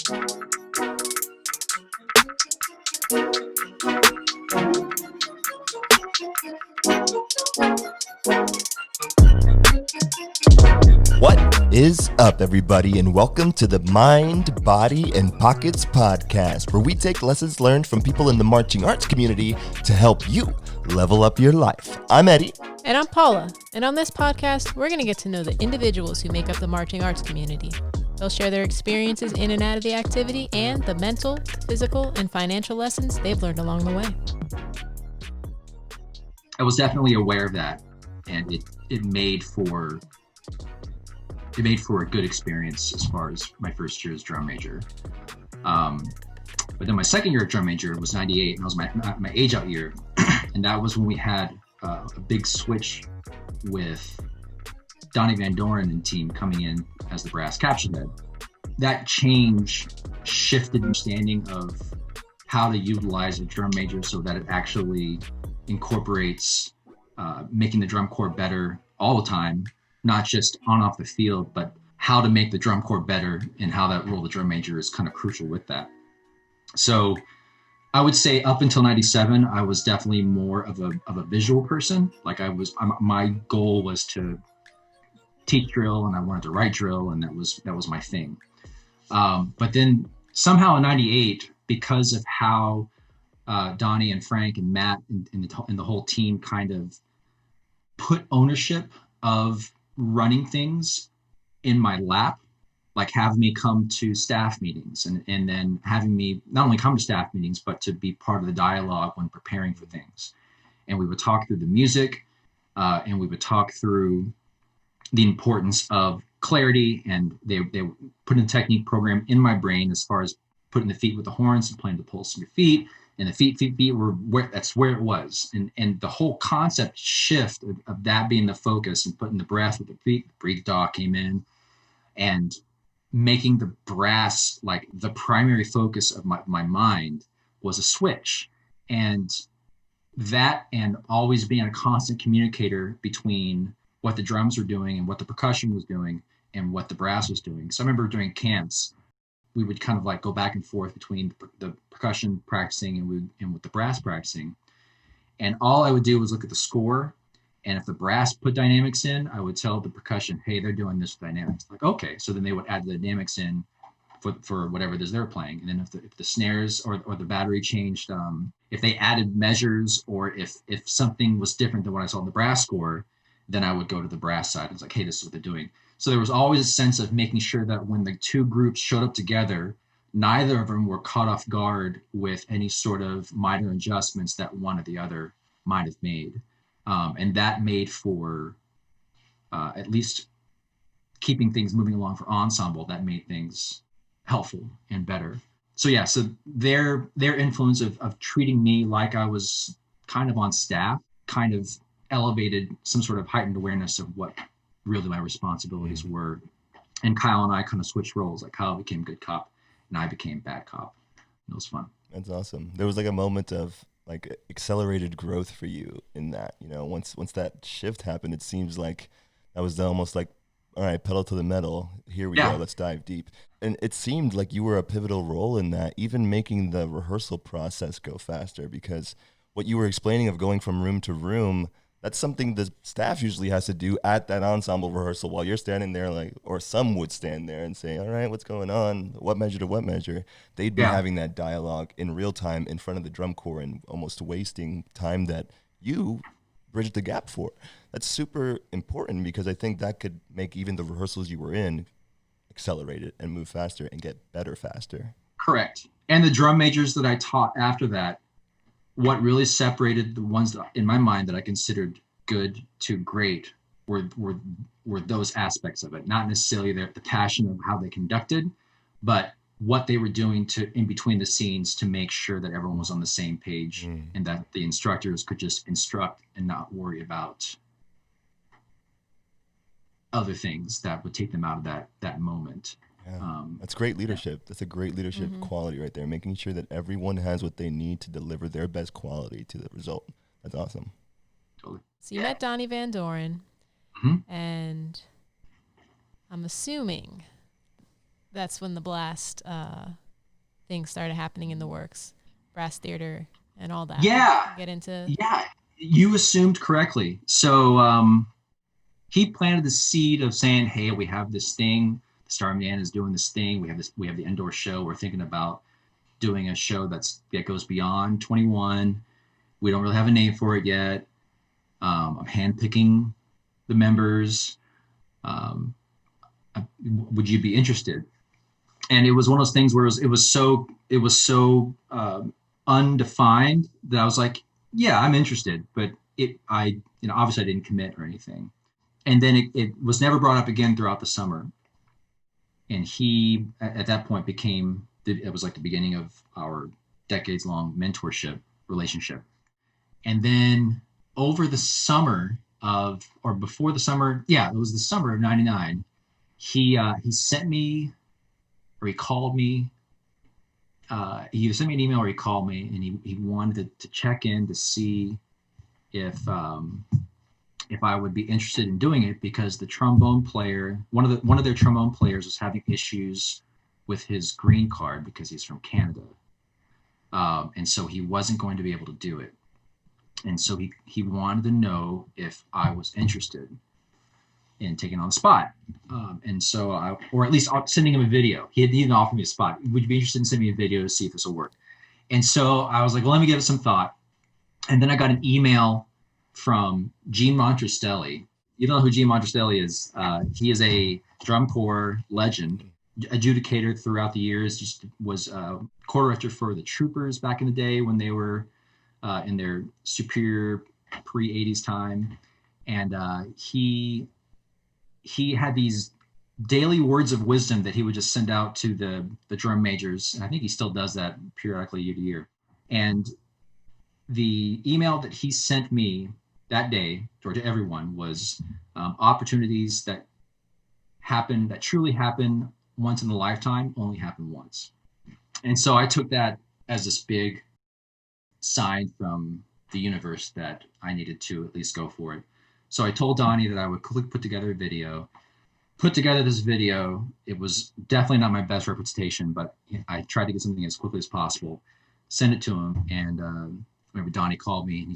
What is up, everybody, and welcome to the Mind, Body, and Pockets podcast, where we take lessons learned from people in the marching arts community to help you level up your life. I'm Eddie. And I'm Paula. And on this podcast, we're going to get to know the individuals who make up the marching arts community. They'll share their experiences in and out of the activity and the mental, physical, and financial lessons they've learned along the way. I was definitely aware of that, and it made for a good experience as far as my first year as drum major. But then my second year of drum major was 98, and that was my age out year. And that was when we had a big switch with Donnie Van Doren and team coming in as the brass caption head. That change shifted understanding of how to utilize a drum major so that it actually incorporates making the drum corps better all the time, not just on off the field, but how to make the drum corps better and how that role of the drum major is kind of crucial with that. So I would say up until 97, I was definitely more of a visual person. Like my goal was to teach drill, and I wanted to write drill, and that was my thing. But then somehow in 98, because of how Donnie and Frank and Matt and the whole team kind of put ownership of running things in my lap, like having me come to staff meetings and then having me not only come to staff meetings, but to be part of the dialogue when preparing for things. And we would talk through the music and we would talk through the importance of clarity, and they put in a technique program in my brain as far as putting the feet with the horns and playing the pulse in your feet. And the feet were that's where it was. And the whole concept shift of that being the focus and putting the breath with the feet, breathe dog came in, and making the brass like the primary focus of my mind was a switch. And that, and always being a constant communicator between what the drums were doing and what the percussion was doing and what the brass was doing. So I remember during camps, we would kind of like go back and forth between the percussion practicing and with the brass practicing. And all I would do was look at the score. And if the brass put dynamics in, I would tell the percussion, hey, they're doing this with dynamics. Like, okay. So then they would add the dynamics in for whatever it is they're playing. And then if the snares or the battery changed, if they added measures, or if something was different than what I saw in the brass score, then I would go to the brass side. It's like, hey, this is what they're doing. So there was always a sense of making sure that when the two groups showed up together, neither of them were caught off guard with any sort of minor adjustments that one or the other might have made. And that made for at least keeping things moving along for ensemble. That made things helpful and better. So yeah, so their influence of treating me like I was kind of on staff kind of elevated some sort of heightened awareness of what really my responsibilities were. And Kyle and I kind of switched roles. Like Kyle became good cop and I became bad cop. It was fun. That's awesome. There was like a moment of like accelerated growth for you in that, you know, once that shift happened, it seems like that was almost like, all right, pedal to the metal. Here we go. Let's dive deep. And it seemed like you were a pivotal role in that, even making the rehearsal process go faster, because what you were explaining of going from room to room, that's something the staff usually has to do at that ensemble rehearsal while you're standing there, like, or some would stand there and say, all right, what's going on? What measure to what measure? They'd be having that dialogue in real time in front of the drum corps and almost wasting time that you bridged the gap for. That's super important, because I think that could make even the rehearsals you were in accelerate it and move faster and get better faster. Correct. And the drum majors that I taught after that, what really separated the ones that, in my mind, that I considered good to great were those aspects of it. Not necessarily the passion of how they conducted, but what they were doing in between the scenes to make sure that everyone was on the same page and that the instructors could just instruct and not worry about other things that would take them out of that moment. Yeah. That's great leadership. That's a great leadership quality right there, making sure that everyone has what they need to deliver their best quality to the result. That's awesome. Totally. So you met Donnie Van Doren, and I'm assuming that's when the blast things started happening in the works, brass theater and all that. Yeah. Get into. Yeah. You assumed correctly. So he planted the seed of saying, hey, we have this thing. The Star of Man is doing this thing. We have the indoor show. We're thinking about doing a show that goes beyond 21. We don't really have a name for it yet. I'm handpicking the members. Would you be interested? And it was one of those things where it was so undefined that I was like, yeah, I'm interested, but obviously I didn't commit or anything. And then it was never brought up again throughout the summer. And he, at that point, it was like the beginning of our decades-long mentorship relationship. And then over the summer before the summer, it was the summer of '99, he sent me, or he called me, he either sent me an email or he called me, and he wanted to check in to see if I would be interested in doing it, because the trombone player, one of their trombone players, was having issues with his green card because he's from Canada, and so he wasn't going to be able to do it. And so he wanted to know if I was interested in taking on the spot. And so or at least sending him a video. He didn't offer me a spot. Would you be interested in sending me a video to see if this will work? And so I was like, well, let me give it some thought. And then I got an email from Gene Montrestelli. You don't know who Gene Montrestelli is. He is a drum corps legend, adjudicator throughout the years, just was corps director for the Troopers back in the day when they were in their superior pre-'80s time. And he had these daily words of wisdom that he would just send out to the drum majors. And I think he still does that periodically year to year. And the email that he sent me that day, or to everyone, was opportunities that truly happen once in a lifetime, only happen once. And so I took that as this big sign from the universe that I needed to at least go for it. So I told Donnie that I would put together this video. It was definitely not my best representation, but I tried to get something as quickly as possible, send it to him. And remember, Donnie called me and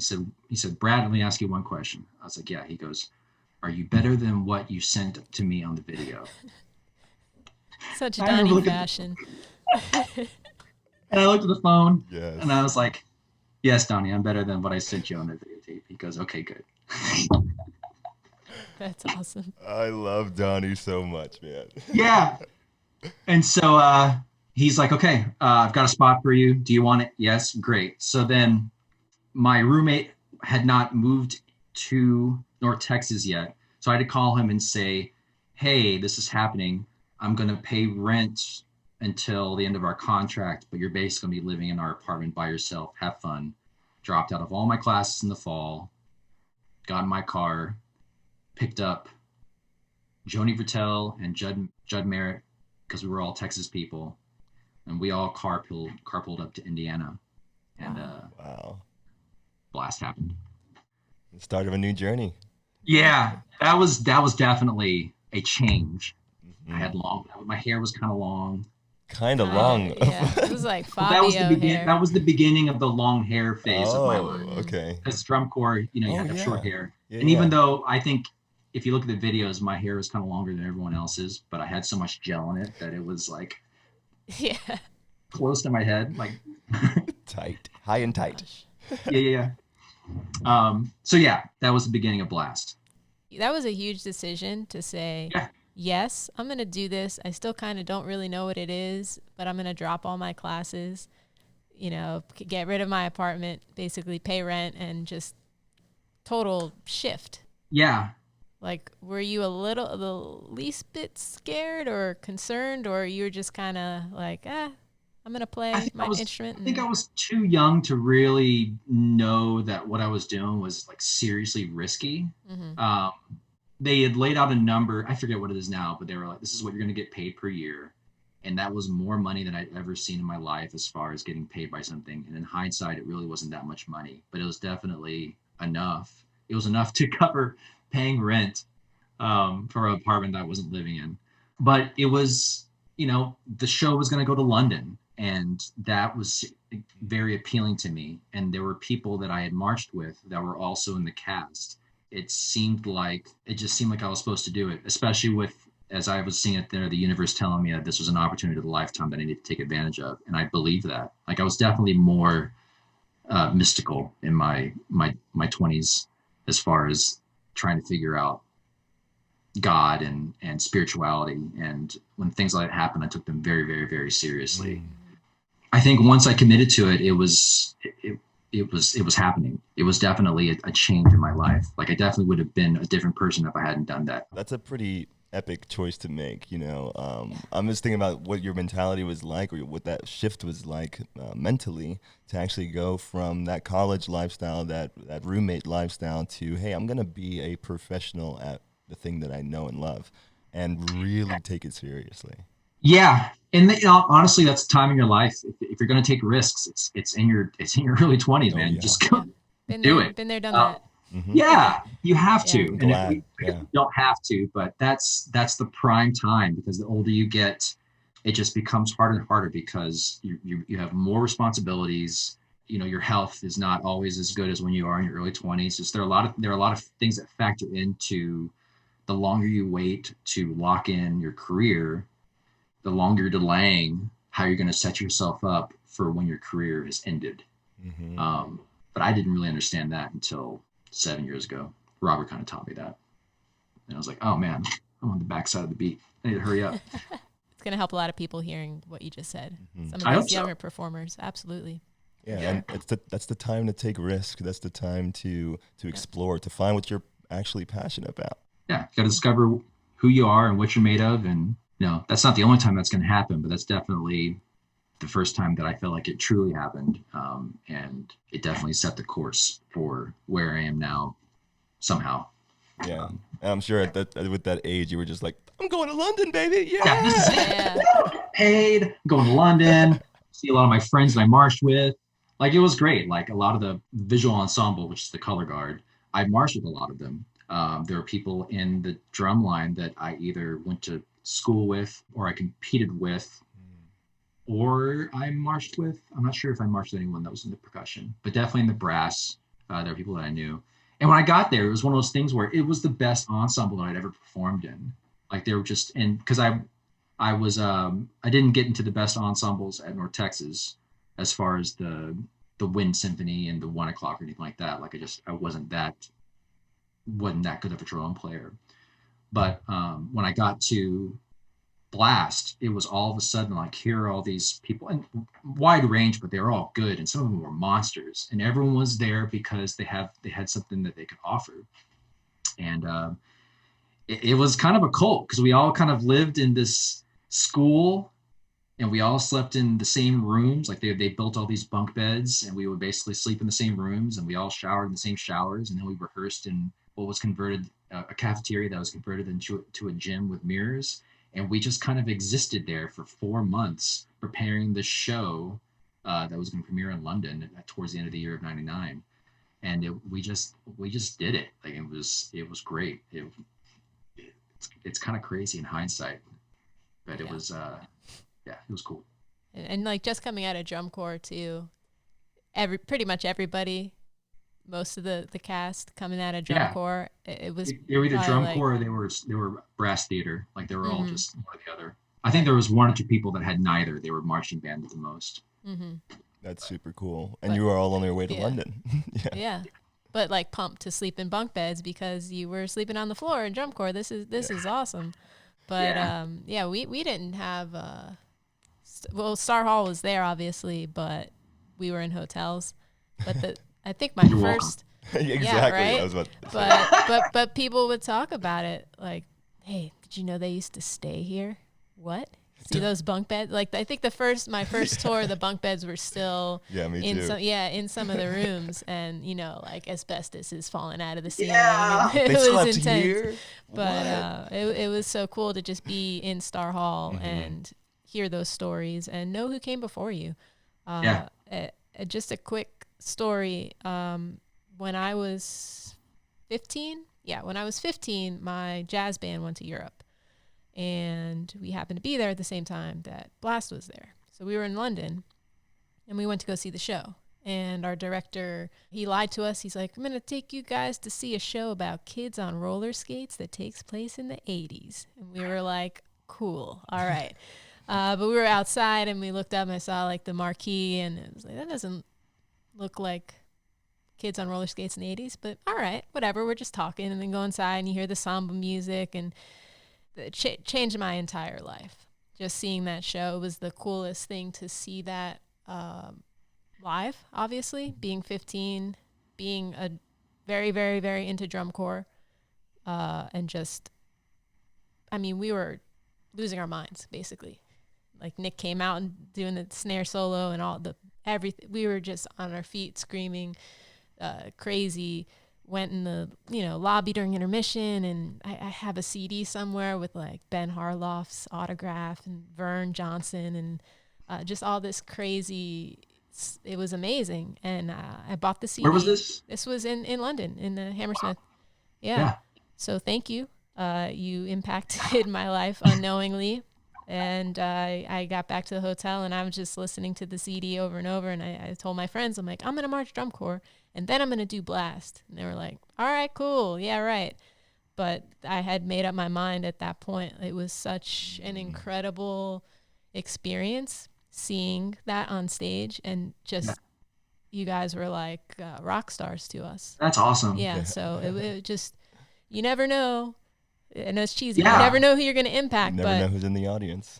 he said, Brad, let me ask you one question. I was like, yeah. He goes, are you better than what you sent to me on the video? Such Donnie fashion. And I looked at the phone, yes, and I was like, yes, Donnie, I'm better than what I sent you on the videotape. He goes, okay, good. That's awesome. I love Donnie so much, man. Yeah. And so he's like, okay, I've got a spot for you. Do you want it? Yes, great. So then my roommate had not moved to North Texas yet. So I had to call him and say, hey, this is happening. I'm going to pay rent until the end of our contract, but you're basically going to be living in our apartment by yourself. Have fun. Dropped out of all my classes in the fall, got in my car, picked up Joni Vertel and Judd Merritt, because we were all Texas people, and we all carpooled up to Indiana, and wow, blast happened. The start of a new journey. Yeah, that was definitely a change. Mm-hmm. I had my hair was kind of long. Kind of long. Yeah, it was like Fabio hair. That was the beginning of the long hair phase of my life. Okay. As drum corps, you had to have short hair. Yeah, and even though I think if you look at the videos, my hair was kind of longer than everyone else's, but I had so much gel in it that it was like close to my head, like tight, high and tight. Yeah. So yeah, that was the beginning of Blast. That was a huge decision to say, yes, I'm going to do this. I still kind of don't really know what it is, but I'm going to drop all my classes, get rid of my apartment, basically pay rent, and just total shift. Yeah. Like, were you the least bit scared or concerned, or you were just kind of like, I'm going to play my instrument? I think I was too young to really know that what I was doing was like seriously risky. Mm-hmm. They had laid out a number. I forget what it is now, but they were like, this is what you're going to get paid per year. And that was more money than I'd ever seen in my life as far as getting paid by something. And in hindsight, it really wasn't that much money, but it was definitely enough. It was enough to cover paying rent for an apartment that I wasn't living in. But it was, the show was going to go to London, and that was very appealing to me. And there were people that I had marched with that were also in the cast. It just seemed like I was supposed to do it, especially with, as I was seeing it there, the universe telling me that this was an opportunity of a lifetime that I needed to take advantage of. And I believed that. Like, I was definitely more mystical in my 20s as far as trying to figure out God and spirituality. And when things like that happened, I took them very, very, very seriously. I think once I committed to it, it was happening. It was definitely a change in my life. Like, I definitely would have been a different person if I hadn't done that. That's a pretty epic choice to make. I'm just thinking about what your mentality was like, or what that shift was like mentally, to actually go from that college lifestyle, that roommate lifestyle, to, hey, I'm gonna be a professional at the thing that I know and love, and really take it seriously. Yeah, and honestly, that's the time in your life. If you're going to take risks, it's in your early 20s, man. Yeah. Just go do it. Been there, done that. Mm-hmm. Yeah, you have to. I'm And glad. you don't have to, but that's the prime time, because the older you get, it just becomes harder and harder, because you have more responsibilities. Your health is not always as good as when you are in your early 20s. There are a lot of things that factor into the longer you wait to lock in your career, the longer you're delaying how you're going to set yourself up for when your career has ended. Mm-hmm. But I didn't really understand that until 7 years ago. Robert kind of taught me that. And I was like, oh man, I'm on the backside of the beat. I need to hurry up. It's going to help a lot of people hearing what you just said. Mm-hmm. Some of these younger performers. Absolutely. Yeah, and that's the time to take risk. That's the time to explore, to find what you're actually passionate about. Yeah, you got to discover who you are and what you're made of. And that's not the only time that's going to happen, but that's definitely the first time that I felt like it truly happened. And it definitely set the course for where I am now, somehow. Yeah, and I'm sure with that age, you were just like, I'm going to London, baby. Yeah. Yeah. Paid, going to London, see a lot of my friends that I marched with. Like, it was great. Like, a lot of the visual ensemble, which is the color guard, I marched with a lot of them. There were people in the drum line that I either went to school with, or I competed with, or I marched with. I'm not sure if I marched with anyone that was in the percussion, but definitely in the brass. There were people that I knew. And when I got there, it was one of those things where it was the best ensemble that I'd ever performed in. Like, they were just, and because I was, I didn't get into the best ensembles at North Texas as far as the Wind Symphony and the 1 O'Clock or anything like that. Like, I wasn't that good of a drum player. But when I got to Blast, it was all of a sudden like, here are all these people, and wide range, but they were all good, and some of them were monsters, and everyone was there because they had something that they could offer. And it was kind of a cult, because we all kind of lived in this school, and we all slept in the same rooms. Like, they built all these bunk beds, and we would basically sleep in the same rooms, and we all showered in the same showers, and then we rehearsed in what was converted, a cafeteria that was converted into a gym with mirrors. And we just kind of existed there for 4 months, preparing the show that was going to premiere in London towards the end of the year of '99. And we just did it. Like, it was great. It's kind of crazy in hindsight, but it was it was cool. And like, just coming out of drum corps too, pretty much everybody, most of the cast coming out of drum corps, it was, they were either drum corps or they were brass theater. Like, they were all just one or the other. I think there was 1 or 2 people that had neither. They were marching band at the most. Mm-hmm. That's super cool. And you were all on your way to London. Yeah. But like, pumped to sleep in bunk beds because you were sleeping on the floor in drum corps. This is awesome. But we didn't have Star Hall was there obviously, but we were in hotels. But I think my first exactly. right? I was about to say. But people would talk about it like, hey, did you know they used to stay here? What? See those bunk beds? Like, I think my first tour, the bunk beds were still in some of the rooms, and like, asbestos is falling out of the ceiling. Yeah, it was intense. Here? But it was so cool to just be in Star Hall and hear those stories and know who came before you. Just a quick story. When I was 15, my jazz band went to Europe. And we happened to be there at the same time that Blast was there. So we were in London and we went to go see the show. And our director, he lied to us. He's like, I'm going to take you guys to see a show about kids on roller skates that takes place in the 80s. And we were like, cool. All right. But we were outside and we looked up and I saw like the marquee and it was like, that doesn't look like kids on roller skates in the 80s, but all right, whatever. We're just talking, and then go inside and you hear the samba music, and it changed my entire life. Just seeing that show was the coolest thing to see that live, obviously, being 15, being a very, very, very into drum corps, and just, I mean, we were losing our minds, basically. Like Nick came out and doing the snare solo and all the everything. We were just on our feet screaming, crazy. Went in the lobby during intermission, and I have a CD somewhere with like Ben Harloff's autograph and Vern Johnson and just all this crazy. It was amazing, and I bought the CD. Where was this? This was in London, in the Hammersmith. Yeah. So thank you. You impacted my life unknowingly. And I got back to the hotel and I was just listening to the CD over and over. And I told my friends, I'm like, I'm going to march drum corps and then I'm going to do Blast. And they were like, all right, cool. Yeah, right. But I had made up my mind at that point. It was such an incredible experience seeing that on stage. And just, you guys were like rock stars to us. That's awesome. Yeah. So it just, you never know. I know it's cheesy. Yeah. You never know who you're going to impact. You never know who's in the audience.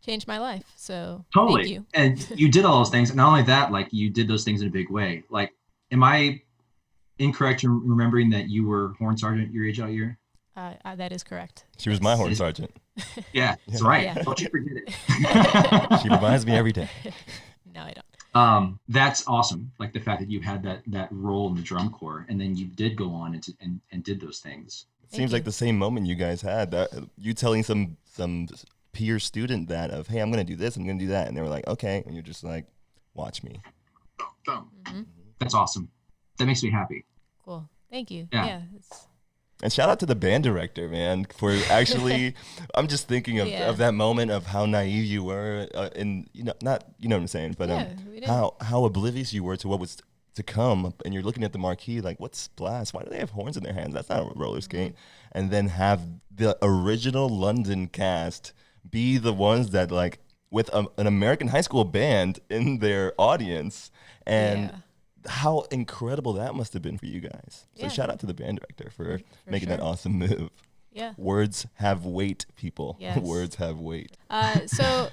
Changed my life. So totally. Thank you. And you did all those things. And not only that, like you did those things in a big way. Like, am I incorrect in remembering that you were horn sergeant your age out year? That is correct. She was my horn sergeant. Yeah, that's right. Yeah. Don't you forget it. She reminds me every day. No, I don't. That's awesome. Like the fact that you had that role in the drum corps, and then you did go on and did those things. Seems like the same moment you guys had, that you telling some peer student that of, hey, I'm going to do this, I'm going to do that. And they were like, okay. And you're just like, watch me. Mm-hmm. That's awesome. That makes me happy. Cool. Thank you. Yeah. And shout out to the band director, man, for actually, I'm just thinking of that moment of how naive you were and, not, you know what I'm saying, but how oblivious you were to what was to come, and you're looking at the marquee like, what's Blast? Why do they have horns in their hands? That's not a roller skate. Mm-hmm. And then have the original London cast be the ones that, like, with an American high school band in their audience, and how incredible that must have been for you guys. So shout out to the band director for making that awesome move. Yeah. Words have weight, people. Yes. Words have weight. So,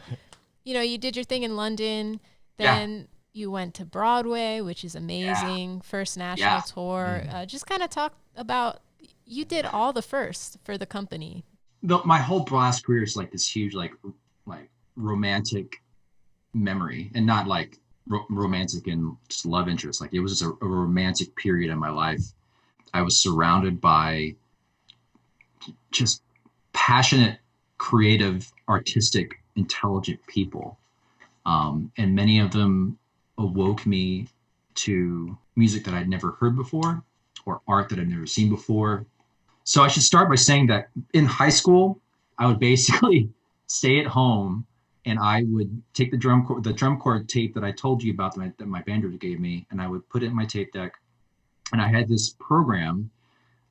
you did your thing in London, then you went to Broadway, which is amazing. First national tour. Just kind of talk about, you did all the first for the company. My whole Blast career is like this huge, like romantic memory, and not like romantic and just love interest. Like it was just a romantic period in my life. I was surrounded by just passionate, creative, artistic, intelligent people. And many of them awoke me to music that I'd never heard before, or art that I'd never seen before. So I should start by saying that in high school, I would basically stay at home and I would take the drum corps tape that I told you about that my band director gave me, and I would put it in my tape deck. And I had this program,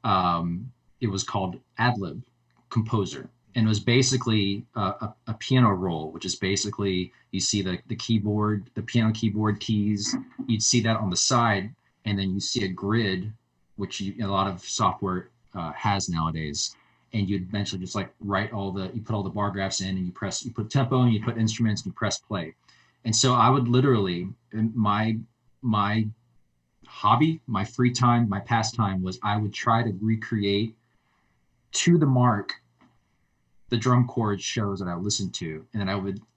it was called Ad-Lib Composer. And it was basically a piano roll, which is basically, you see the keyboard, the piano keyboard keys, you'd see that on the side, and then you see a grid, which a lot of software has nowadays. And you'd eventually just like you put all the bar graphs in, and you put tempo, and you put instruments, and you press play. And so I would literally, my hobby, my free time, my pastime was I would try to recreate to the mark the drum chord shows that I would listen to, and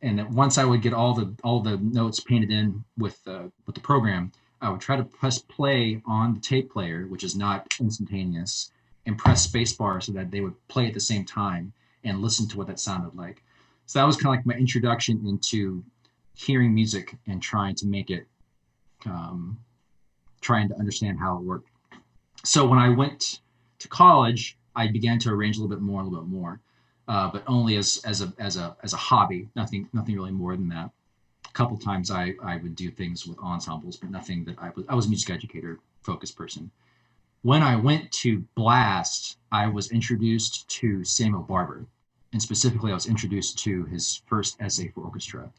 then once I would get all the notes painted in with the program, I would try to press play on the tape player, which is not instantaneous, and press spacebar so that they would play at the same time and listen to what that sounded like. So that was kind of like my introduction into hearing music and trying to make it, trying to understand how it worked. So when I went to college, I began to arrange a little bit more. but only as a hobby. Nothing really more than that. A couple times I would do things with ensembles, but nothing that I was a music educator focused person. When I went to Blast, I was introduced to Samuel Barber, and specifically I was introduced to his first essay for orchestra.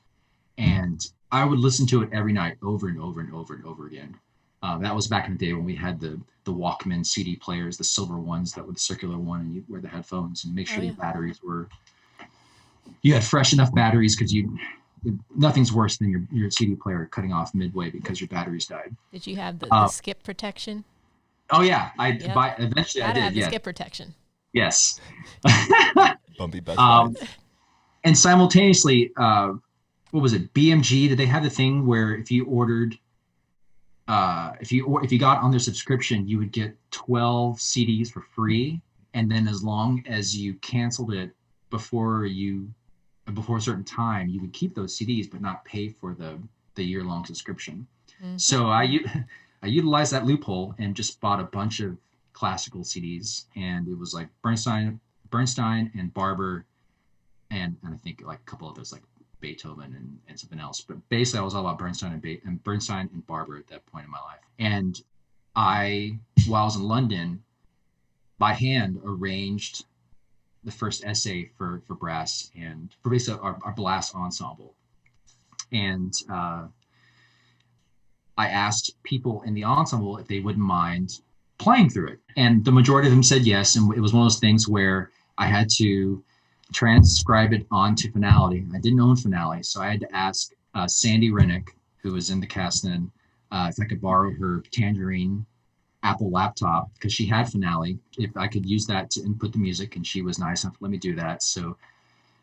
And I would listen to it every night over and over and over and over again. That was back in the day when we had the Walkman CD players, the silver ones that were the circular one, and you wear the headphones and make sure your batteries you had fresh enough batteries, because nothing's worse than your CD player cutting off midway because your batteries died. Did you have the skip protection? Oh yeah, eventually I did. Have the skip protection. Yes. Bumpy best and simultaneously, what was it? BMG? Did they have the thing where if you ordered, if you got on their subscription, you would get 12 CDs for free, and then as long as you canceled it before a certain time, you would keep those CDs but not pay for the year-long subscription. Mm-hmm. So I utilized that loophole and just bought a bunch of classical CDs, and it was like Bernstein and Barber, and I think like a couple others like Beethoven and something else. But basically, I was all about Bernstein and Barber at that point in my life. And while I was in London, by hand arranged the first essay for brass and for basically our Blast ensemble. And I asked people in the ensemble if they wouldn't mind playing through it. And the majority of them said yes. And it was one of those things where I had to transcribe it onto Finale. I didn't own Finale, so I had to ask Sandy Rennick, who was in the cast then, if I could borrow her Tangerine Apple laptop, because she had Finale, if I could use that to input the music, and she was nice enough to let me do that. So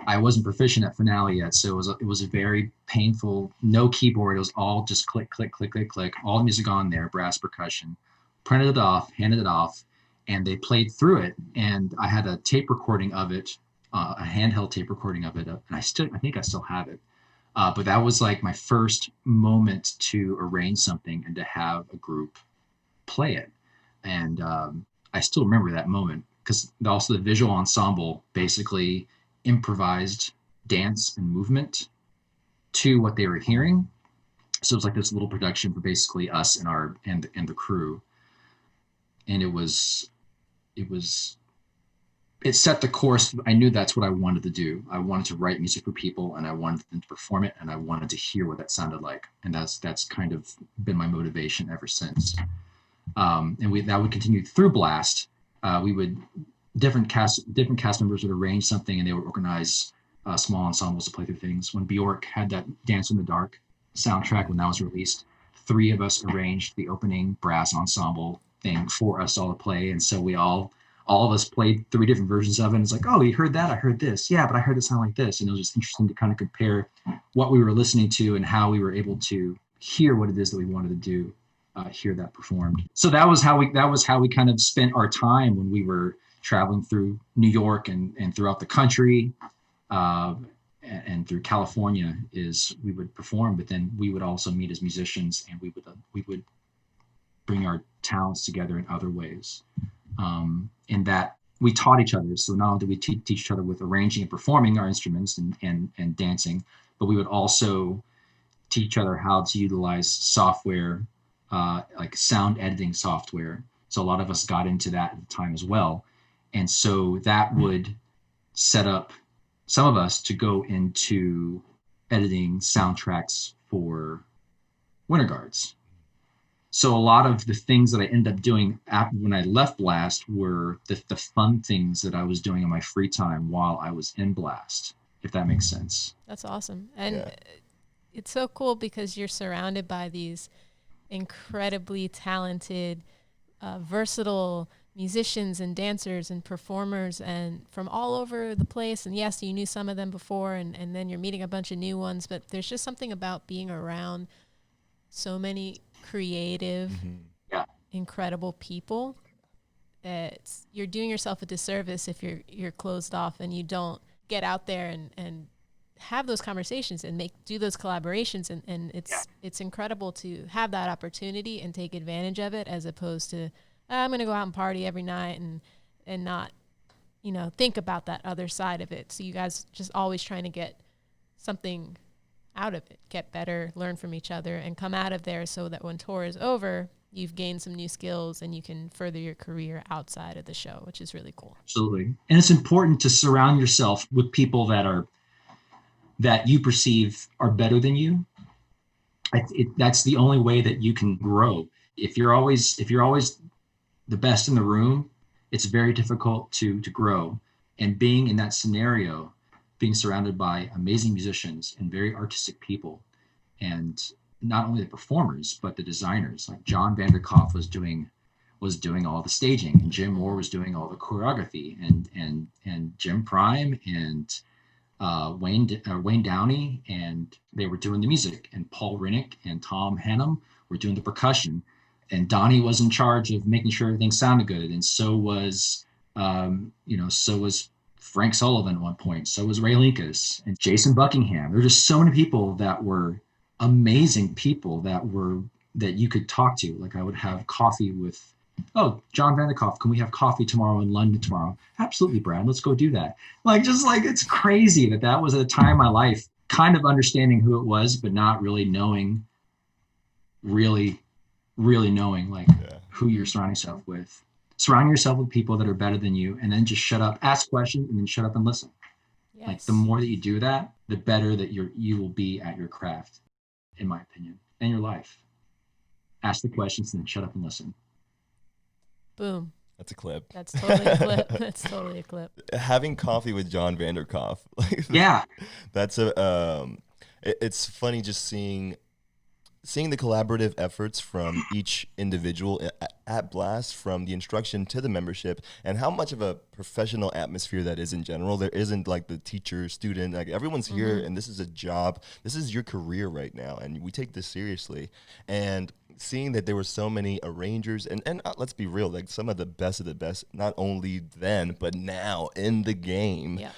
I wasn't proficient at Finale yet, so it was a very painful, no keyboard. It was all just click, click, click, click, click, all the music on there, brass percussion. Printed it off, handed it off, and they played through it. And I had a tape recording of it, a handheld tape recording of it, and I think I still have it. But that was like my first moment to arrange something and to have a group play it. And I still remember that moment, because also the visual ensemble basically improvised dance and movement to what they were hearing. So it was like this little production for basically us and the crew. And it set the course. I knew that's what I wanted to do. I wanted to write music for people, and I wanted them to perform it, and I wanted to hear what that sounded like. And that's kind of been my motivation ever since. And that would continue through Blast. Different cast members would arrange something, and they would organize small ensembles to play through things. When Bjork had that Dance in the Dark soundtrack, when that was released, 3 of us arranged the opening brass ensemble thing for us all to play. And so we all of us played 3 different versions of it. And it's like, oh, you heard that? I heard this. Yeah, but I heard it sound like this. And it was just interesting to kind of compare what we were listening to and how we were able to hear what it is that we wanted to do, hear that performed. So that was how we kind of spent our time when we were traveling through New York and throughout the country, and through California. Is we would perform, but then we would also meet as musicians, and we would bring our talents together in other ways. In that we taught each other. So not only did we teach each other with arranging and performing our instruments and dancing, but we would also teach each other how to utilize software, like sound editing software. So a lot of us got into that at the time as well. And so that would set up some of us to go into editing soundtracks for Winter Guards. So a lot of the things that I ended up doing when I left Blast were the fun things that I was doing in my free time while I was in Blast, if that makes sense. That's awesome. And it's so cool because you're surrounded by these incredibly talented, versatile musicians and dancers and performers, and from all over the place. And yes, you knew some of them before, and then you're meeting a bunch of new ones, but there's just something about being around so many creative, incredible people. You're doing yourself a disservice if you're closed off and you don't get out there and have those conversations and do those collaborations. And it's incredible to have that opportunity and take advantage of it, as opposed to I'm going to go out and party every night and not think about that other side of it. So you guys just always trying to get something out of it, get better, learn from each other, and come out of there so that when tour is over, you've gained some new skills and you can further your career outside of the show, which is really cool. Absolutely. And it's important to surround yourself with people that you perceive are better than you. That's the only way that you can grow. If you're always the best in the room, it's very difficult to grow. And being in that scenario, being surrounded by amazing musicians and very artistic people, and not only the performers, but the designers, like John Vanderkoff was doing all the staging, and Jim Moore was doing all the choreography, and Jim Prime and Wayne Downey, and they were doing the music, and Paul Rinnick and Tom Hannum were doing the percussion, and Donnie was in charge of making sure everything sounded good, and so was Frank Sullivan at one point, so was Ray Linkus and Jason Buckingham. There were just so many people that were amazing people that you could talk to. Like, I would have coffee with, John Vanderkoff, can we have coffee tomorrow in London tomorrow? Absolutely, Brad, let's go do that. It's crazy that was at a time in my life, kind of understanding who it was, but not really knowing, really knowing who you're surrounding yourself with. Surround yourself with people that are better than you, and then just shut up, ask questions, and then shut up and listen. Yes. The more that you do that, the better that you will be at your craft, in my opinion, and your life. Ask the questions and then shut up and listen. Boom. That's a clip. That's totally a clip. That's totally a clip. Having coffee with John Vanderkoff. Yeah. That's it's funny just seeing the collaborative efforts from each individual at Blast, from the instruction to the membership, and how much of a professional atmosphere that is in general. There isn't the teacher, student, everyone's here, and this is a job. This is your career right now, and we take this seriously. And seeing that there were so many arrangers, and let's be real, some of the best, not only then, but now in the game. Yeah.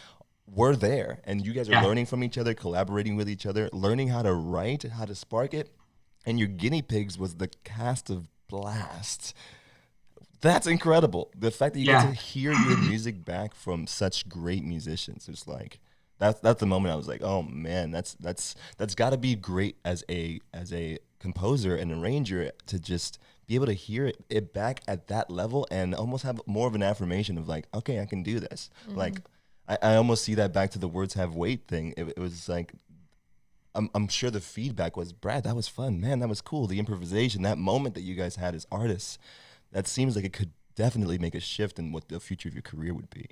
We're there, and you guys are learning from each other, collaborating with each other, learning how to write, how to spark it. And your guinea pigs was the cast of Blast. That's incredible. The fact that you get to hear your music back from such great musicians, it's that's the moment I was like, oh man, that's got to be great as a composer and arranger, to just be able to hear it back at that level and almost have more of an affirmation of okay, I can do this. I almost see that back to the words have weight thing. It was I'm sure the feedback was, Brad, that was fun, man, that was cool. The improvisation, that moment that you guys had as artists, that seems like it could definitely make a shift in what the future of your career would be.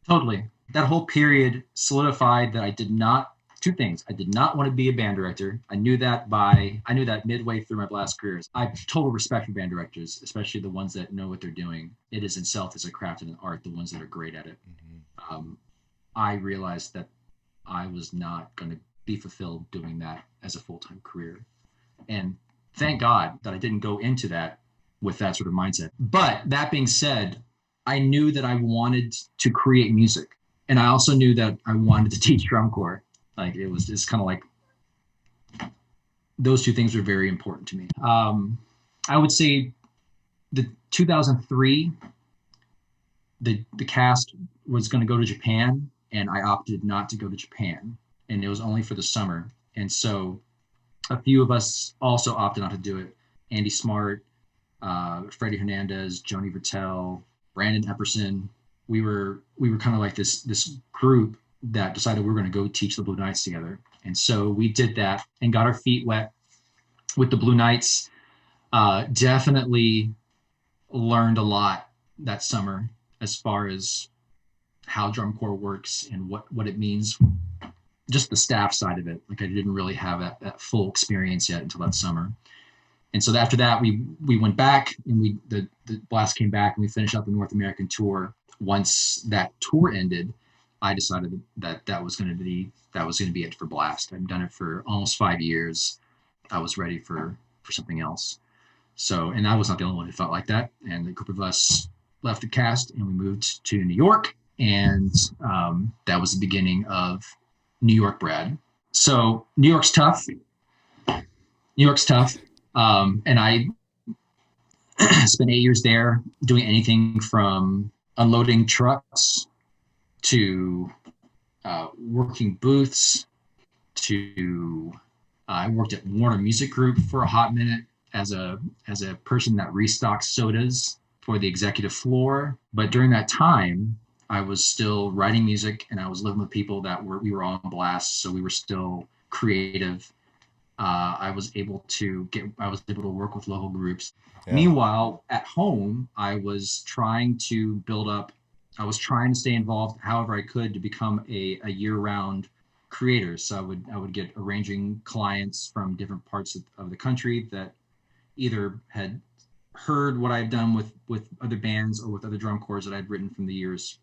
Totally. That whole period solidified that two things. I did not want to be a band director. I knew that midway through my Blast careers. I have total respect for band directors, especially the ones that know what they're doing. It is itself as a craft and an art, the ones that are great at it. Mm-hmm. I realized that I was not going to be fulfilled doing that as a full-time career. And thank God that I didn't go into that with that sort of mindset. But that being said, I knew that I wanted to create music. And I also knew that I wanted to teach drum corps. It's kind of those two things were very important to me. I would say the 2003, the cast was going to go to Japan, and I opted not to go to Japan. And it was only for the summer. And so a few of us also opted not to do it. Andy Smart, Freddie Hernandez, Joni Vertel, Brandon Epperson. We were kind of like this group that decided we were going to go teach the Blue Knights together. And so we did that and got our feet wet with the Blue Knights. Definitely learned a lot that summer as far as how drum corps works and what it means. Just the staff side of it. I didn't really have that full experience yet until that summer. And so after that, we went back, and the Blast came back, and we finished up the North American tour. Once that tour ended, I decided that was going to be it for Blast. I've done it for almost 5 years. I was ready for something else. So, and I was not the only one who felt like that. And a group of us left the cast, and we moved to New York, and that was the beginning of New York, Brad. So New York's tough. And I spent 8 years there doing anything from unloading trucks to working booths, to I worked at Warner Music Group for a hot minute as a person that restocks sodas for the executive floor. But during that time, I was still writing music, and I was living with people that we were on blast, so we were still creative. I was able to work with local groups. Yeah. Meanwhile, at home, I was trying to stay involved however I could to become a year-round creator. So I would get arranging clients from different parts of the country that either had heard what I've done with other bands or with other drum corps that I'd written from the years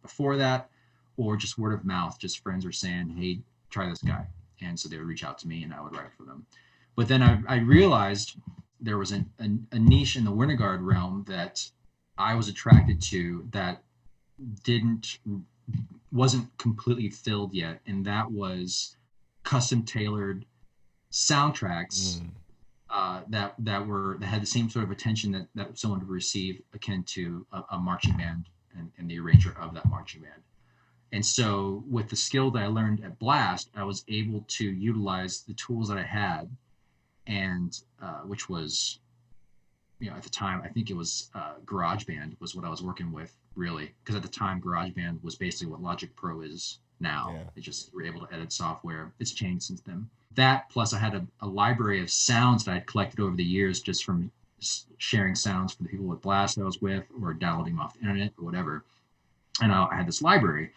before that, or just word of mouth, just friends were saying, hey, try this guy. And so they would reach out to me and I would write for them. But then I realized there was a niche in the Winterguard realm that I was attracted to that wasn't completely filled yet. And that was custom tailored soundtracks that had the same sort of attention that someone would receive akin to a marching band and the arranger of that marching band. And so with the skill that I learned at Blast, I was able to utilize the tools that I had, and which was, at the time, I think it was GarageBand was what I was working with, really. Because at the time, GarageBand was basically what Logic Pro is now. Yeah. It just, we're able to edit software. It's changed since then. That, plus I had a library of sounds that I'd collected over the years just from sharing sounds for the people with Blast I was with, or downloading them off the internet or whatever. And I had this library.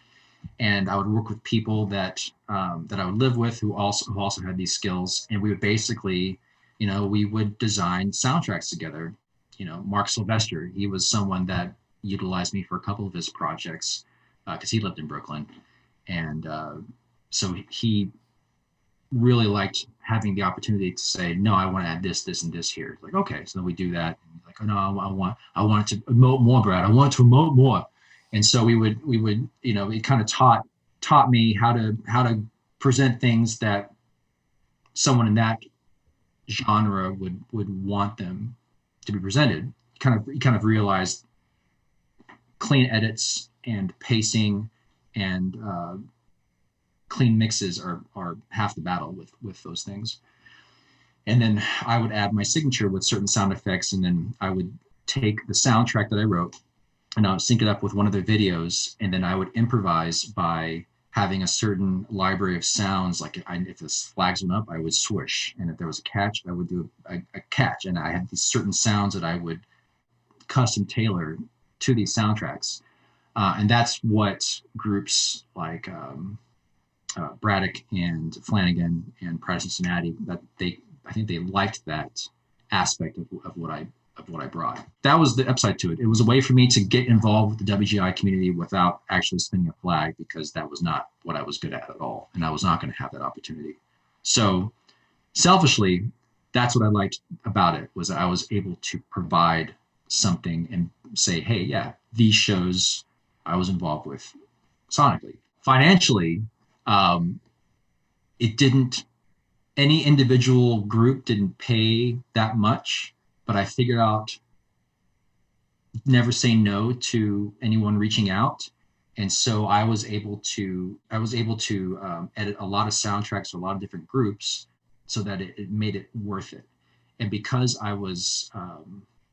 And I would work with people that I would live with who also had these skills, and we would basically, we would design soundtracks together. Mark Sylvester, he was someone that utilized me for a couple of his projects because he lived in Brooklyn, and so he really liked having the opportunity to say, no, I want to add this, this, and this here. Like, okay, so then we do that. And like, oh no, I want it to emote more, Brad. I want it to emote more. And so we would, it kind of taught me how to present things that someone in that genre would want them to be presented. You kind of realized clean edits and pacing and clean mixes are half the battle with those things. And then I would add my signature with certain sound effects, and then I would take the soundtrack that I wrote, and I would sync it up with one of their videos, and then I would improvise by having a certain library of sounds. Like if the flags went up, I would swoosh, and if there was a catch, I would do a catch, and I had these certain sounds that I would custom tailor to these soundtracks, and that's what groups like Braddock and Flanagan and Pride of Cincinnati, I think they liked that aspect of what I brought. That was the upside to it. It was a way for me to get involved with the WGI community without actually spinning a flag, because that was not what I was good at all. And I was not going to have that opportunity. So selfishly, that's what I liked about it, was I was able to provide something and say, hey, yeah, these shows I was involved with sonically. Financially, any individual group didn't pay that much. But I figured out never say no to anyone reaching out, and so I was able to edit a lot of soundtracks for a lot of different groups, so that it made it worth it. And because I was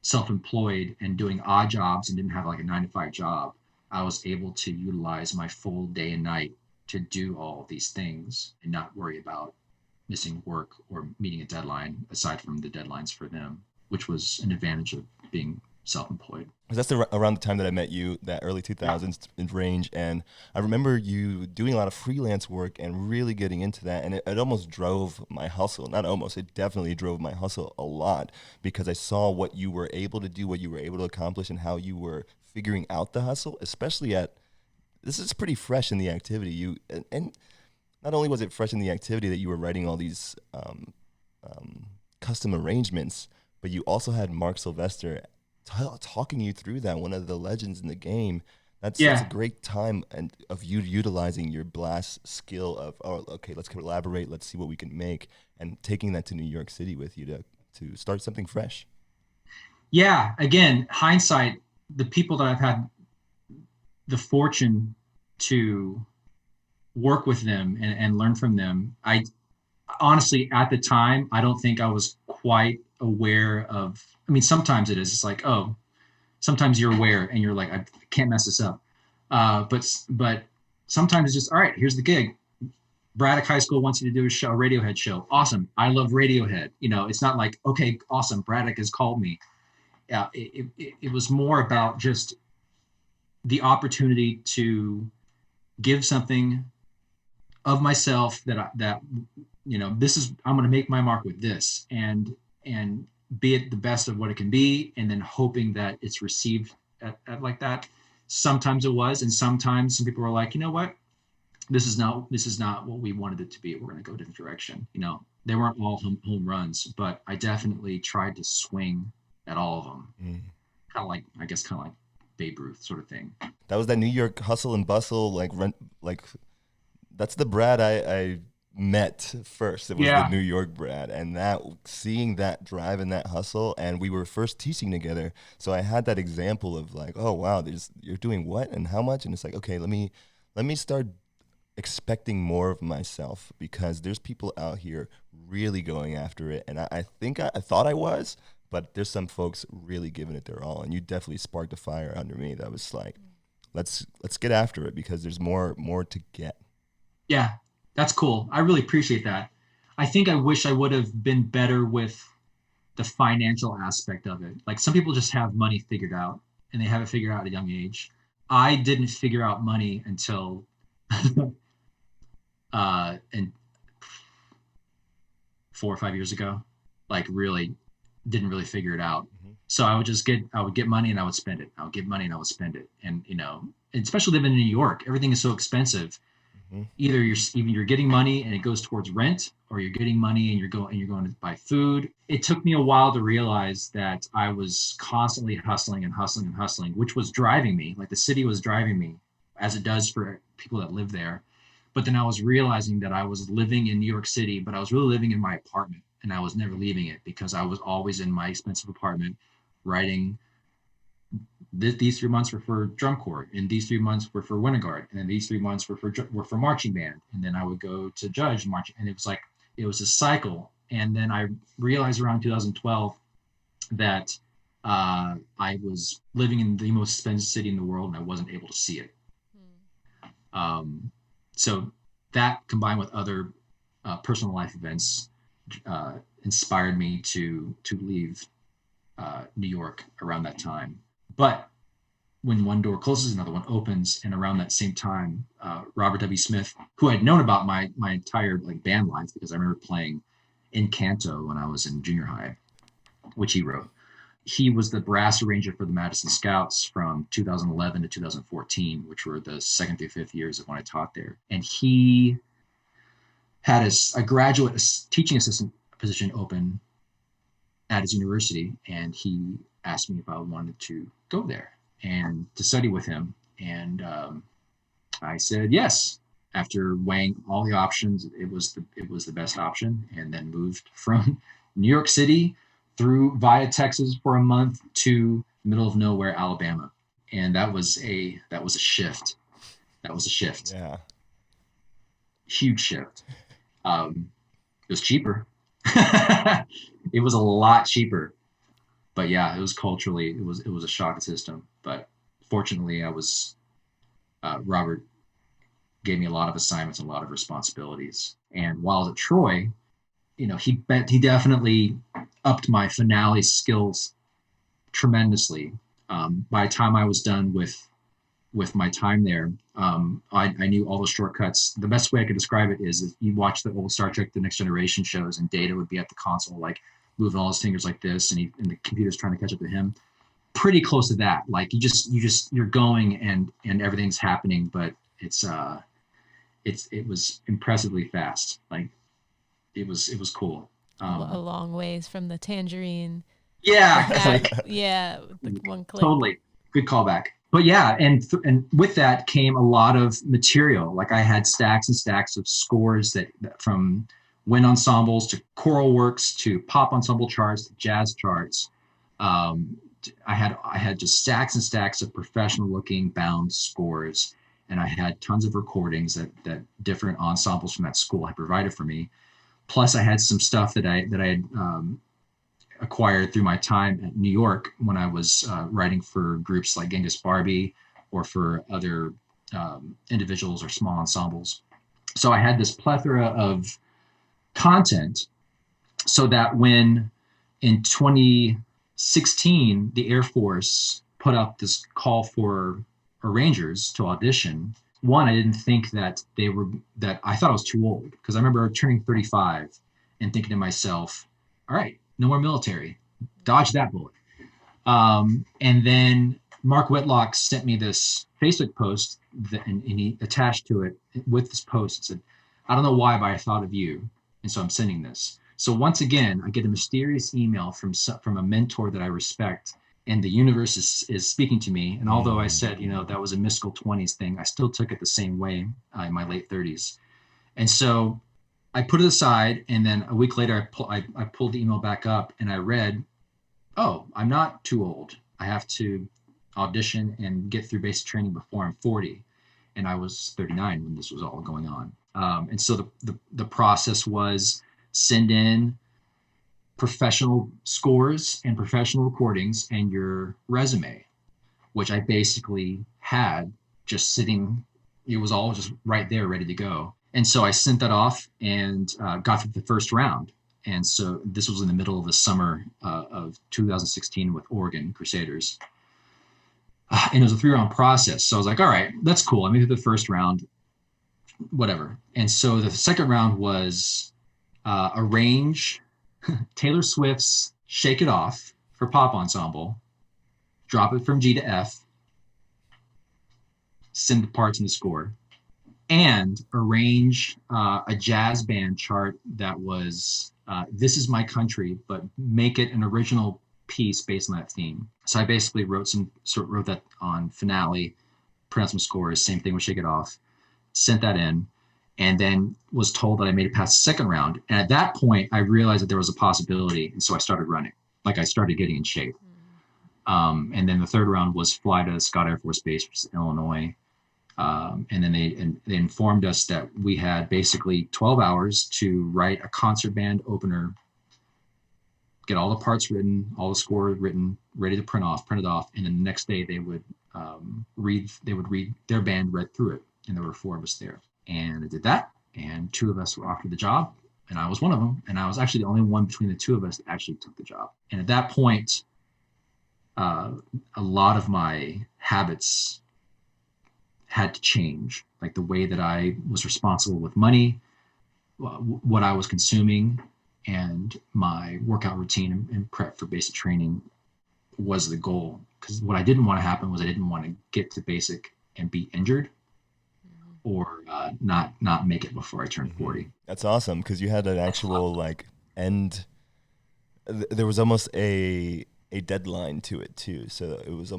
self-employed and doing odd jobs and didn't have like a 9-to-5 job, I was able to utilize my full day and night to do all these things and not worry about missing work or meeting a deadline aside from the deadlines for them, which was an advantage of being self-employed. That's around the time that I met you, that early 2000s range, and I remember you doing a lot of freelance work and really getting into that, and it almost drove my hustle. Not almost, it definitely drove my hustle a lot, because I saw what you were able to do, what you were able to accomplish, and how you were figuring out the hustle, especially this is pretty fresh in the activity. And not only was it fresh in the activity that you were writing all these custom arrangements, but you also had Mark Sylvester talking you through that, one of the legends in the game. That's a great time of you utilizing your Blast skill of, okay, let's collaborate, let's see what we can make, and taking that to New York City with you to start something fresh. Yeah, again, hindsight, the people that I've had the fortune to work with them and learn from them. I honestly, at the time, I don't think I was quite aware of, I mean, sometimes it is, it's like, oh, sometimes you're aware and you're like, I can't mess this up. But sometimes it's just, all right, here's the gig. Braddock High School wants you to do a show, a Radiohead show. Awesome. I love Radiohead. You know, it's not like, okay, awesome, Braddock has called me. Yeah, it was more about just the opportunity to give something of myself that you know, this is, I'm going to make my mark with this, and be it the best of what it can be, and then hoping that it's received at like that. Sometimes it was, and sometimes some people were like, you know what, this is not what we wanted it to be. We're going to go a different direction. You know, they weren't all home runs, but I definitely tried to swing at all of them. Kind of like, I guess, kind of like Babe Ruth sort of thing. That was that New York hustle and bustle, like that's the Brad I met first. It was the New York Brad, and that, seeing that drive and that hustle, and we were first teaching together, so I had that example of like, oh wow, you're doing what and how much, and it's like, okay, let me start expecting more of myself, because there's people out here really going after it, and I think I thought I was, but there's some folks really giving it their all, and you definitely sparked a fire under me that was like, let's get after it, because there's more to get. Yeah, that's cool. I really appreciate that. I think I wish I would have been better with the financial aspect of it. Like, some people just have money figured out, and they have it figured out at a young age. I didn't figure out money until and 4 or 5 years ago. Like, really didn't really figure it out. So I would get money and I would spend it. I would get money and I would spend it. And, you know, especially living in New York, everything is so expensive. Either you're getting money and it goes towards rent, or you're getting money and you're going to buy food. It took me a while to realize that I was constantly hustling, which was driving me. Like, the city was driving me, as it does for people that live there. But then I was realizing that I was living in New York City, but I was really living in my apartment, and I was never leaving it, because I was always in my expensive apartment writing. These 3 months were for drum corps, and these 3 months were for Winter Guard, and then these 3 months were for marching band, and then I would go to judge marching, and it was a cycle. And then I realized around 2012 that I was living in the most expensive city in the world, and I wasn't able to see it. So that, combined with other personal life events, inspired me to leave New York around that time. But when one door closes, another one opens, and around that same time, Robert W. Smith, who I'd known about my entire band life, because I remember playing in Canto when I was in junior high, which he wrote. He was the brass arranger for the Madison Scouts from 2011 to 2014, which were the 2nd through 5th years of when I taught there. And he had a graduate teaching assistant position open at his university, and he asked me if I wanted to go there and to study with him. And I said yes. After weighing all the options, it was the best option, and then moved from New York City through via Texas for a month to middle of nowhere, Alabama. And that was a shift. Yeah. Huge shift. It was cheaper. It was a lot cheaper. But yeah, it was culturally, it was a shock system. But fortunately, Robert gave me a lot of assignments and a lot of responsibilities. And while I was at Troy, you know, he definitely upped my finale skills tremendously. By the time I was done with my time there, I knew all the shortcuts. The best way I could describe it is, if you watch the old Star Trek: The Next Generation shows, and Data would be at the console, like moving all his fingers like this, and the computer's trying to catch up to him. Pretty close to that. Like, you're going and everything's happening, but it was impressively fast. Like, it was cool. A long ways from the tangerine. Yeah. The one click. Totally. Good callback. But yeah, and with that came a lot of material. Like, I had stacks and stacks of scores that from wind ensembles to choral works to pop ensemble charts to jazz charts. I had just stacks and stacks of professional looking bound scores. and I had tons of recordings that different ensembles from that school had provided for me. Plus, I had some stuff that I had acquired through my time at New York when I was writing for groups like Genghis Barbie or for other individuals or small ensembles. So I had this plethora of content, so that when in 2016 the Air Force put out this call for arrangers to audition, one, I didn't think that I thought I was too old, because I remember turning 35 and thinking to myself, all right, no more military, dodge that bullet. And then Mark Whitlock sent me this Facebook post and he attached to it with this post and said, I don't know why, but I thought of you. And so I'm sending this. So once again, I get a mysterious email from a mentor that I respect, and the universe is speaking to me. And although I said, that was a mystical 20s thing, I still took it the same way in my late 30s. And so I put it aside, and then a week later, I pulled the email back up and I read, oh, I'm not too old. I have to audition and get through basic training before I'm 40. And I was 39 when this was all going on. And so the process was send in professional scores and professional recordings and your resume, which I basically had just sitting. It was all just right there, ready to go. And so I sent that off and got through the first round. And so this was in the middle of the summer of 2016 with Oregon Crusaders. And it was a 3-round process. So I was like, all right, that's cool. I made it through the first round, whatever. And so the second round was arrange Taylor Swift's Shake It Off for pop ensemble, drop it from G to F, send the parts and the score, and arrange a jazz band chart that was This Is My Country, but make it an original piece based on that theme. So I basically wrote that on Finale, put out some scores, same thing with Shake It Off, sent that in, and then was told that I made it past the second round. And at that point, I realized that there was a possibility. And so I started running, I started getting in shape. And then the third round was fly to Scott Air Force Base, which is Illinois. And then they informed us that we had basically 12 hours to write a concert band opener, get all the parts written, all the score written, ready to print it off. And then the next day they would read their band read through it. And there were 4 of us there. And I did that. And 2 of us were offered the job. And I was one of them. And I was actually the only one between the 2 of us that actually took the job. And at that point, a lot of my habits had to change, like the way that I was responsible with money, what I was consuming, and my workout routine and prep for basic training was the goal. Because what I didn't want to happen was I didn't want to get to basic and be injured or not make it before I turned 40. That's awesome, because you had an actual end. There was almost a deadline to it too, so it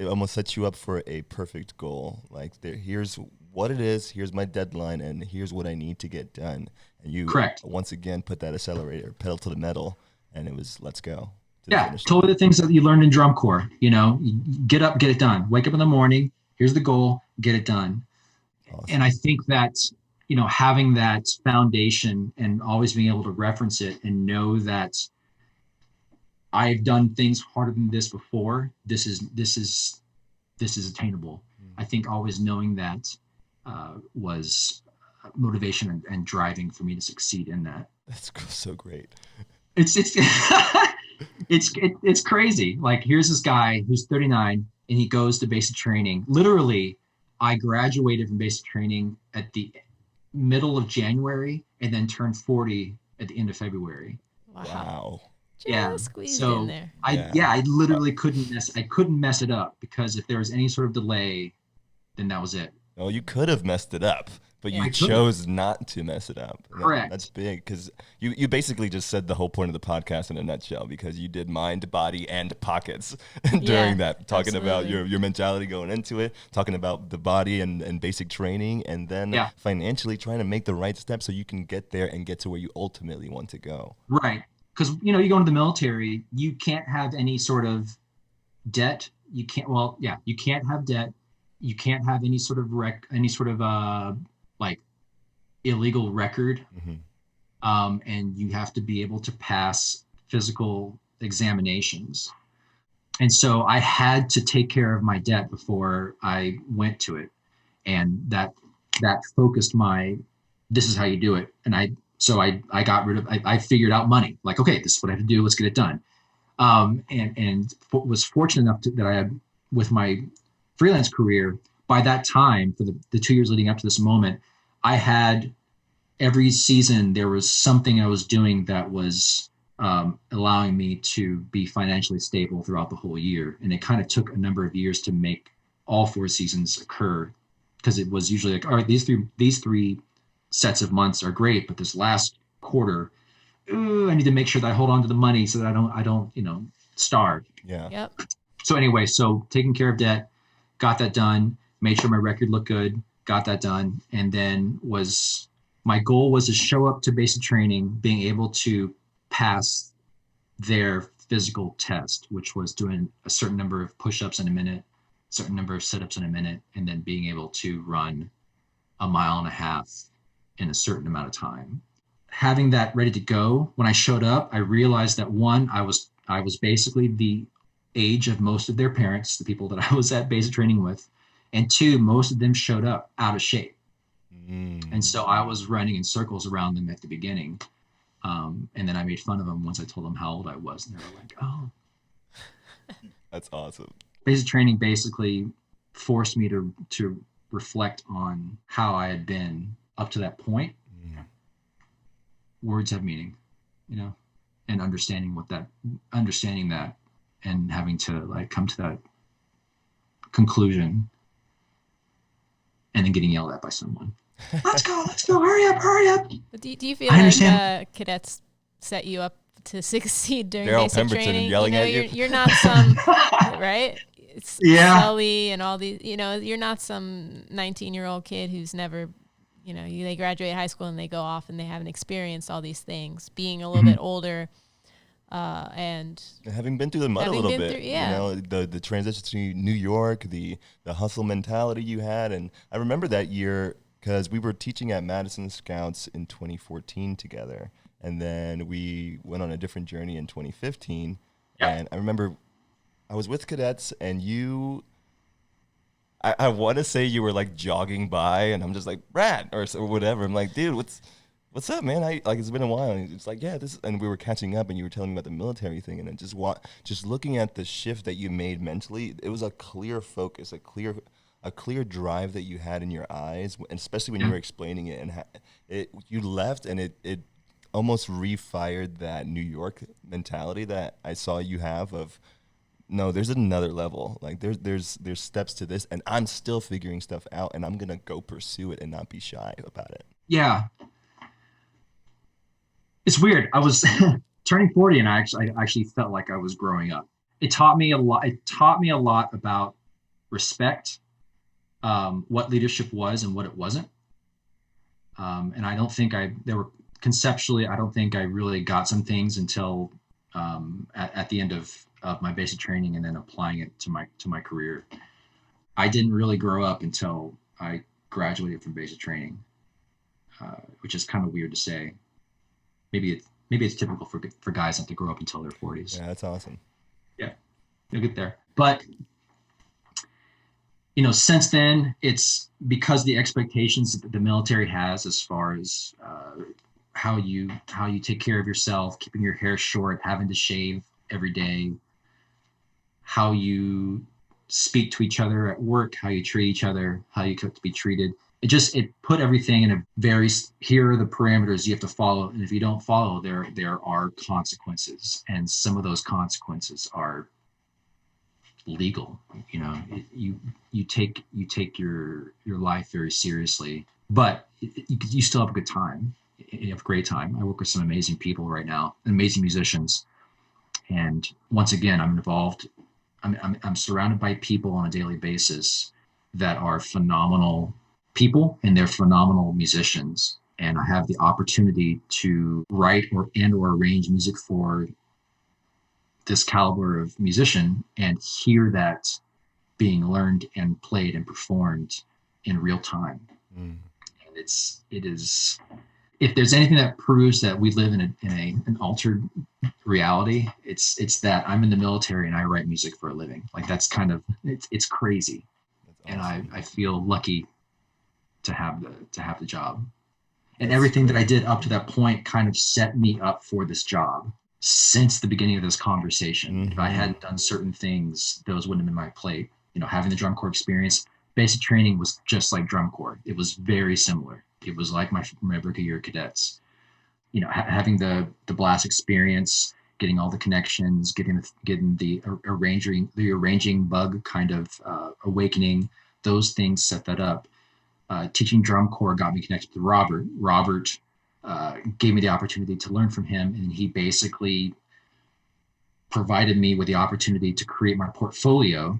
almost set you up for a perfect goal. Here's what it is, here's my deadline, and here's what I need to get done. And you Correct. Once again put that accelerator pedal to the metal, and it was let's go. Yeah, totally the things that you learned in drum corps. Get up, get it done. Wake up in the morning. Here's the goal. Get it done. Awesome. And I think that having that foundation and always being able to reference it and know that I've done things harder than this before. This is attainable. I think always knowing that was motivation and driving for me to succeed in that. That's so great. It's it's crazy. Here's this guy who's 39 and he goes to basic training. Literally, I graduated from basic training at the middle of January and then turned 40 at the end of February. Wow. Just squeezed in there. I literally couldn't mess it up, because if there was any sort of delay, then that was it. Oh, you could have messed it up, but you chose not to mess it up. Correct. That's big, because you basically just said the whole point of the podcast in a nutshell, because you did mind, body, and pockets during that, talking about your mentality going into it, talking about the body and basic training, and then financially trying to make the right steps so you can get there and get to where you ultimately want to go. Right. Because, you go into the military, you can't have any sort of debt. You can't have debt. you can't have any sort of like illegal record. And you have to be able to pass physical examinations. And so I had to take care of my debt before I went to it. And that focused this is how you do it. And I got rid of, I figured out money. Like, okay, this is what I have to do. Let's get it done. And was fortunate enough that I had, with my freelance career, by that time, for the 2 years leading up to this moment, I had, every season there was something I was doing that was allowing me to be financially stable throughout the whole year. And it kind of took a number of years to make all 4 seasons occur, because it was usually like, all right, these three sets of months are great, but this last quarter, I need to make sure that I hold on to the money so that I don't starve. Yeah. Yep. So anyway, so taking care of debt, got that done, made sure my record looked good, got that done. And then my goal was to show up to basic training, being able to pass their physical test, which was doing a certain number of push-ups in a minute, certain number of sit-ups in a minute, and then being able to run 1.5 miles in a certain amount of time. Having that ready to go, when I showed up, I realized that one, I was basically the age of most of their parents, the people that I was at basic training with, and two, most of them showed up out of shape. And so I was running in circles around them at the beginning. And then I made fun of them once I told them how old I was. And they were like, oh. That's awesome. Basic training basically forced me to reflect on how I had been up to that point. Words have meaning, and understanding that and having to like come to that conclusion and then getting yelled at by someone. Let's go, hurry up. Do you feel like cadets set you up to succeed during Daryl basic Pemberton training? yelling at you. You're not some, right? It's Yeah. Sully and all these, you're not some 19-year-old kid who's never, they graduate high school and they go off and they haven't experienced all these things. Being a little bit older and having been through the mud a little bit, yeah. The transition to New York, the hustle mentality you had. And I remember that year because we were teaching at Madison Scouts in 2014 together. And then we went on a different journey in 2015. Yeah. And I remember I was with cadets and I want to say you were like jogging by and I'm just like, Brad, or whatever. I'm like, dude, what's up, man? It's been a while. And it's like, yeah, and we were catching up and you were telling me about the military thing. And then just looking at the shift that you made mentally, it was a clear focus, a clear drive that you had in your eyes, and especially when you were explaining it, and you left and it almost refired that New York mentality that I saw you have of, no, there's another level. Like there's steps to this, and I'm still figuring stuff out, and I'm gonna go pursue it and not be shy about it. Yeah, it's weird. I was turning 40, and I actually felt like I was growing up. It taught me a lot. It taught me a lot about respect, what leadership was and what it wasn't. And I don't think I don't think I really got some things until at the end of my basic training and then applying it to my career. I didn't really grow up until I graduated from basic training, which is kind of weird to say. Maybe it's typical for guys not to grow up until their 40s. Yeah, that's awesome. Yeah, you'll get there. But since then, it's because the expectations that the military has as far as how you take care of yourself, keeping your hair short, having to shave every day, how you speak to each other at work, how you treat each other, how you have to be treated. It put everything in here are the parameters you have to follow. And if you don't follow, there are consequences. And some of those consequences are legal. You take your life very seriously, but you still have a good time. You have a great time. I work with some amazing people right now, amazing musicians. And once again, I'm involved. I'm surrounded by people on a daily basis that are phenomenal people and they're phenomenal musicians. And I have the opportunity to write or arrange music for this caliber of musician and hear that being learned and played and performed in real time. And it is, if there's anything that proves that we live in an altered reality, it's that I'm in the military and I write music for a living. Like that's kind of, it's crazy. That's awesome. And I feel lucky to have the job. And that's everything great. That I did up to that point kind of set me up for this job since the beginning of this conversation. If I hadn't done certain things, those wouldn't have been my plate. You know, having the drum corps experience, basic training was just like drum corps. It was very similar. It was like my rookie year cadets. You know, having the blast experience, getting all the connections, getting the arranging bug kind of awakening. Those things set that up. Teaching drum corps got me connected to Robert. Robert gave me the opportunity to learn from him, and he basically provided me with the opportunity to create my portfolio,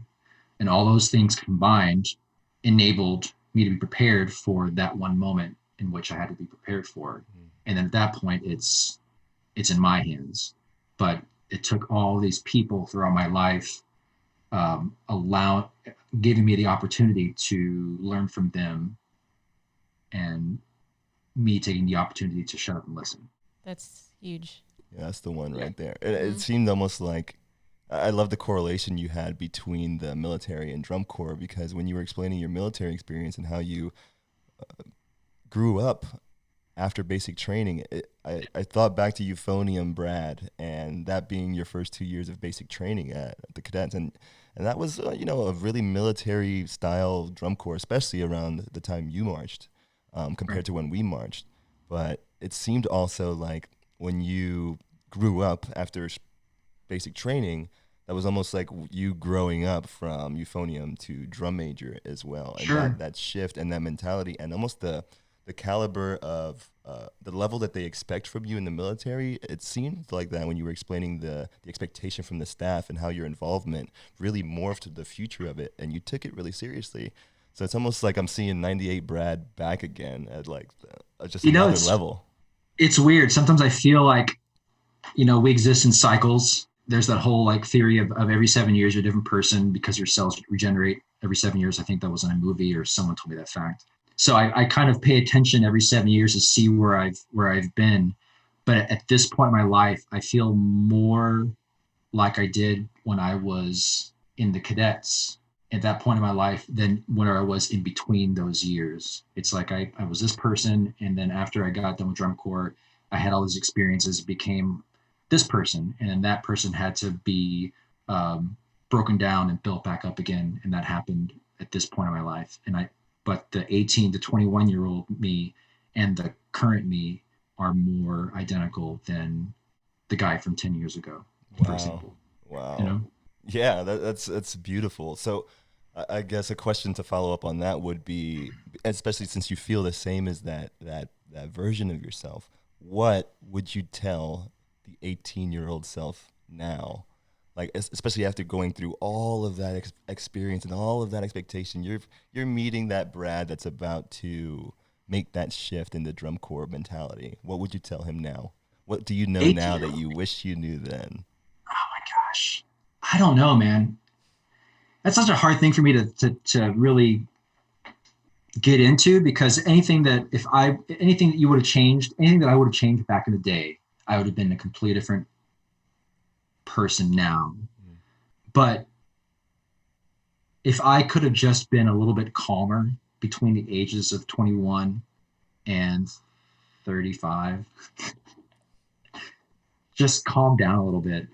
and all those things combined enabled me to be prepared for that one moment in which I had to be prepared for. And then at that point, it's in my hands. But it took all these people throughout my life giving me the opportunity to learn from them, and me taking the opportunity to shut up and listen. That's huge. Yeah, that's the one right there. It seemed almost like, I love the correlation you had between the military and drum corps, because when you were explaining your military experience and how you grew up after basic training, I thought back to Euphonium Brad, and that being your first 2 years of basic training at the cadets. And that was, a really military style drum corps, especially around the time you marched compared to when we marched. But it seemed also like when you grew up after basic training, that was almost like you growing up from euphonium to drum major as well. And sure. that shift and that mentality, and almost the caliber of the level that they expect from you in the military, it seemed like that when you were explaining the expectation from the staff and how your involvement really morphed to the future of it, and you took it really seriously. So it's almost like I'm seeing 98 Brad back again at like just another level. It's weird. Sometimes I feel like, we exist in cycles. There's that whole like theory of every 7 years you're a different person because your cells regenerate every 7 years. I think that was in a movie, or someone told me that fact. So I kind of pay attention every 7 years to see where I've been. But at this point in my life, I feel more like I did when I was in the cadets at that point in my life than where I was in between those years. It's like I was this person, and then after I got done with drum corps, I had all these experiences, became this person, and then that person had to be broken down and built back up again, and that happened at this point in my life. But the 18 to 21-year-old me and the current me are more identical than the guy from 10 years ago, for example. Wow. Yeah, that's beautiful. So I guess a question to follow up on that would be, especially since you feel the same as that version of yourself, what would you tell the 18-year-old self now? Like, especially after going through all of that experience and all of that expectation, you're meeting that Brad that's about to make that shift in the drum corps mentality. What would you tell him now? What do you know now that you wish you knew then? Oh my gosh, I don't know, man. That's such a hard thing for me to really get into, because anything that you would have changed, anything that I would have changed back in the day, I would have been a completely different person now. But if I could have just been a little bit calmer between the ages of 21 and 35, just calm down a little bit,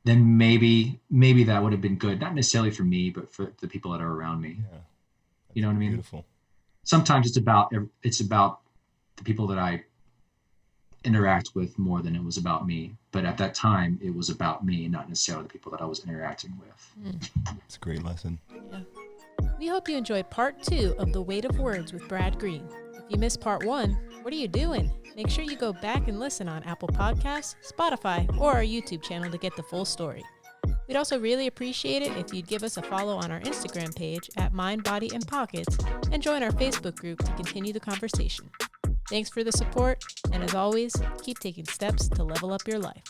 then maybe that would have been good. Not necessarily for me, but for the people that are around me. Yeah, you know what I mean? Beautiful. Sometimes it's about the people that I interact with more than it was about me. But at that time, it was about me, not necessarily the people that I was interacting with. It's a great lesson. Yeah. We hope you enjoyed part 2 of The Weight of Words with Brad Green. If you missed part 1, what are you doing? Make sure you go back and listen on Apple Podcasts, Spotify, or our YouTube channel to get the full story. We'd also really appreciate it if you'd give us a follow on our Instagram page at Mind, Body, and Pockets, and join our Facebook group to continue the conversation. Thanks for the support, and as always, keep taking steps to level up your life.